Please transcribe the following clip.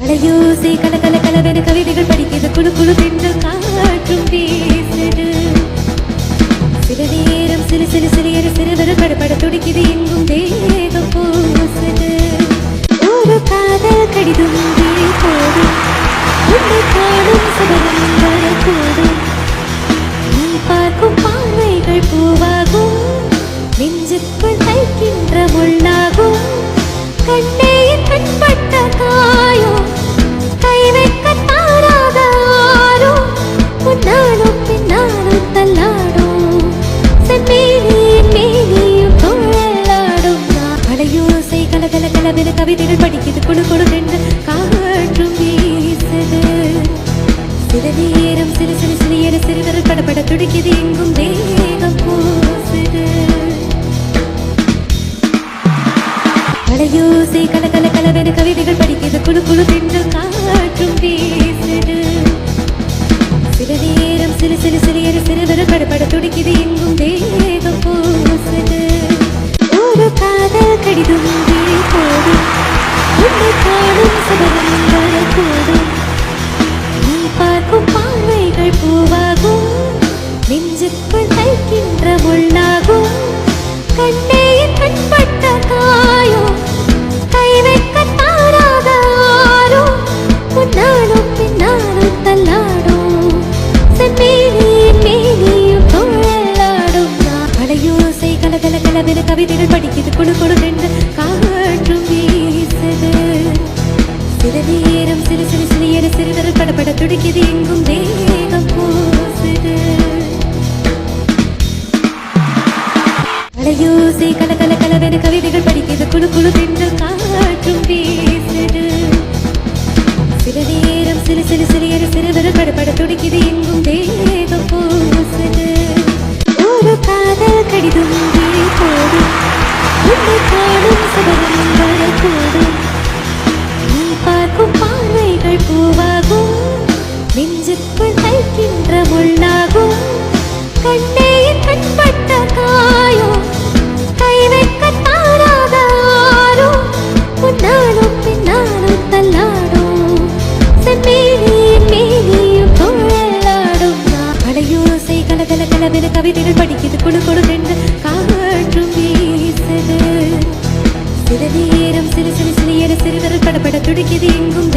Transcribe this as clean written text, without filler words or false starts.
அலையோசை கல கல கலவென கவிதைகள் படிக்கிறது குழு குழு தென்றல் காற்றும் பேசுது சில நேரம் சிறு சிறு சிறிய சிறுவர் படப்பட துடிக்குது எங்கும் தேகம் பூசுது ஒரு காதல் கடிதம் போடும் உன்னை காணும் சபலம் வரக்கூடும் நீ பார்க்கும் பார்வைகள் பூவாகும் நெஞ்சுக்குள் தைக்கின்ற முள்ளாகும் கண்ணே கண்பட்ட காயோ கை வைக்க தாராதாரோ முன்னாலும் பின்னாலும் தள்ளாடும் செம்மேனியின் மேனியும் துள்ளாடும் அலையோசை கல கல கலவென கவிதைகள் படிக்குது குழு குழு என்று காற்றும் வீசுது சில நேரம் சிறு சிறு சிறிய சிறுவர் படப்பட துடிக்குது எங்கும் தேகம் பூசுது அலையோசை கல கல கலவென கவிதைகள் படிக்கிறது குழு குழு தென்றல் காற்றும் வீசுது சில நேரம் சிறு சிறு சிறிய சிறுவர் படப்பட துடிக்குது எங்கும் தேகம் பூசுது ஒரு காதல் கடிதம் போடும் உன்னை காணும் சபலம் வரக்கூடும் நீ பார்க்கும் பார்வைகள் பூவாகும் நெஞ்சுக்குள் தைக்கின்ற முள்ளாகும் கண்ணே கண்பட்ட காயோ கை வைக்க தாராதாரோ முன்னாலும் பின்னாலும் தள்ளாடும் செம்மேனியின் மேனியும் துள்ளாடும் அலையோசை கல கல கலவென கவிதைகள் படிக்குது குழு குழு என்று காற்றும் வீசுது சில நேரம் சிறு சிறு சிறிய சிறுவர் படப்பட துடிக்குது எங்கும் தேகம் பூசுது அலையோசை கல கல கலவென கவிதைகள் படிக்கிறது குழு குழு தென்றல் காற்றும் வீசுது சில நேரம் சிறு சிறு சிறிய சிறுவர் படப்பட துடிக்குது எங்கும் தேகம் பூசுது ஒரு காதல் கடிதம் போடும் உன்னை காணும் சபலம் வரக்கூடும் நீ பார்க்கும் பார்வைகள் பூவாகும் நெஞ்சுக்குள் தைக்கின்ற முள்ளாகும் கண்ணே கண்பட்ட காயோ கை வைக்க தாராதாரோ முன்னாலும் பின்னாலும் தள்ளாடும் செம்மேனியின் மேனியும் துள்ளாடும் அலையோசை கல கல கலவென கவிதைகள் படிக்குது குழு குழு என்று காற்றும் வீசுது சில நேரம் சிறு சிறு சிறிய சிறுவர் படப்பட துடிக்குது எங்கும்